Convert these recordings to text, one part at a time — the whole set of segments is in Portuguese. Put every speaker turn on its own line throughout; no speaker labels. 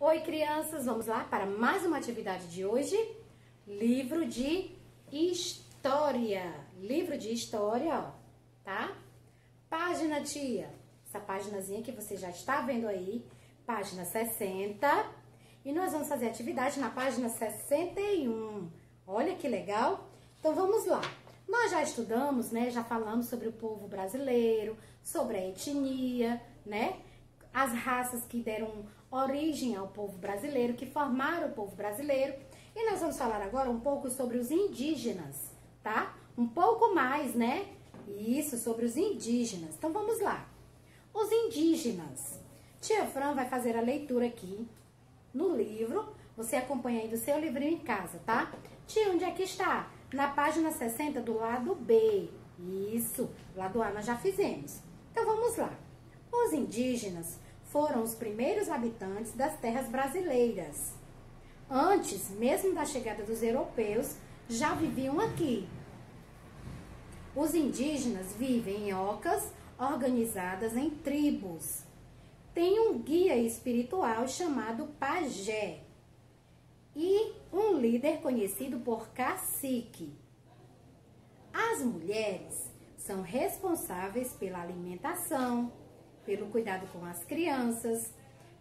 Oi, crianças, vamos lá para mais uma atividade de hoje. Livro de história. Livro de história, ó, tá? Página, tia. Essa páginazinha que você já está vendo aí, página 60. E nós vamos fazer atividade na página 61. Olha que legal. Então, vamos lá. Nós já estudamos, né? Já falamos sobre o povo brasileiro, sobre a etnia, né? As raças que deram origem ao povo brasileiro, que formaram o povo brasileiro. E nós vamos falar agora um pouco sobre os indígenas, tá? Um pouco mais, né? Isso, sobre os indígenas. Então, vamos lá. Os indígenas. Tia Fran vai fazer a leitura aqui no livro. Você acompanha aí do seu livrinho em casa, tá? Tia, onde é que está? Na página 60 do lado B. Isso, lado A nós já fizemos. Então, vamos lá. Os indígenas foram os primeiros habitantes das terras brasileiras. Antes mesmo da chegada dos europeus, já viviam aqui. Os indígenas vivem em ocas organizadas em tribos. Tem um guia espiritual chamado pajé e um líder conhecido por cacique. As mulheres são responsáveis pela alimentação, pelo cuidado com as crianças,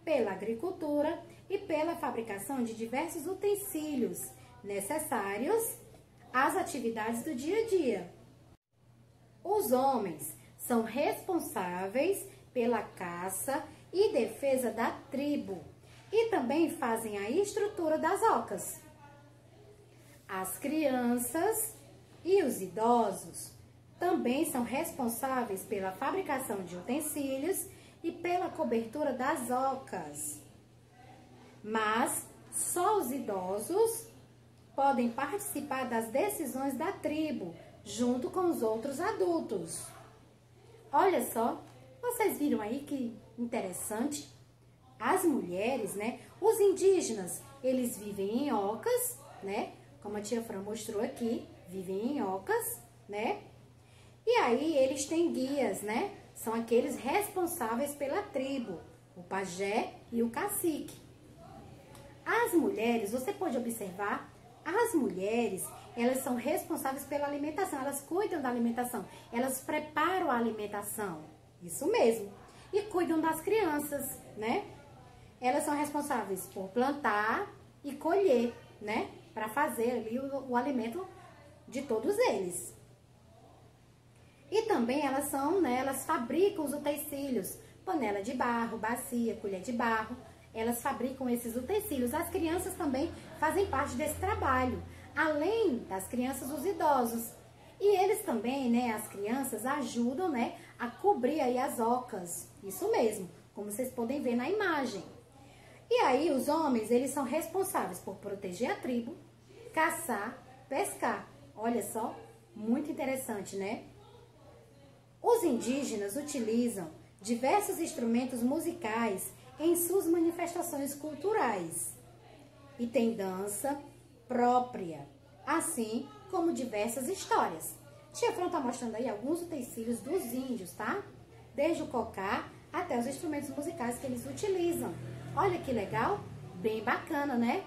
pela agricultura e pela fabricação de diversos utensílios necessários às atividades do dia a dia. Os homens são responsáveis pela caça e defesa da tribo e também fazem a estrutura das ocas. As crianças e os idosos também são responsáveis pela fabricação de utensílios e pela cobertura das ocas. Mas só os idosos podem participar das decisões da tribo, junto com os outros adultos. Olha só, vocês viram aí que interessante? As mulheres, né? Os indígenas, eles vivem em ocas, né? Como a tia Fran mostrou aqui, vivem em ocas, né? E aí eles têm guias, né? São aqueles responsáveis pela tribo, o pajé e o cacique. As mulheres, você pode observar, as mulheres, elas são responsáveis pela alimentação, elas cuidam da alimentação, elas preparam a alimentação, isso mesmo, e cuidam das crianças, né? Elas são responsáveis por plantar e colher, né? Para fazer ali o alimento de todos eles. E também elas são, né, elas fabricam os utensílios, panela de barro, bacia, colher de barro, elas fabricam esses utensílios. As crianças também fazem parte desse trabalho, além das crianças, os idosos. E eles também, né, as crianças ajudam, né, a cobrir aí as ocas, isso mesmo, como vocês podem ver na imagem. E aí os homens, eles são responsáveis por proteger a tribo, caçar, pescar. Olha só, muito interessante, né? Os indígenas utilizam diversos instrumentos musicais em suas manifestações culturais e tem dança própria, assim como diversas histórias. Tia Fran tá mostrando aí alguns utensílios dos índios, tá? Desde o cocá até os instrumentos musicais que eles utilizam. Olha que legal, bem bacana, né?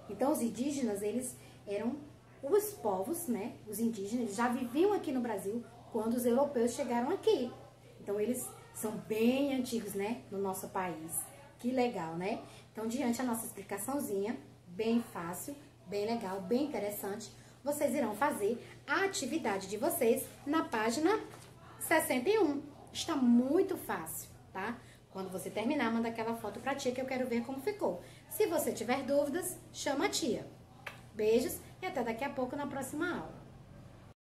Então os indígenas, eles eram os povos, né? Os indígenas, eles já viviam aqui no Brasil quando os europeus chegaram aqui. Então, eles são bem antigos, né, no nosso país. Que legal, né? Então, diante da nossa explicaçãozinha, bem fácil, bem legal, bem interessante, vocês irão fazer a atividade de vocês na página 61. Está muito fácil, tá? Quando você terminar, manda aquela foto pra tia que eu quero ver como ficou. Se você tiver dúvidas, chama a tia. Beijos e até daqui a pouco na próxima aula.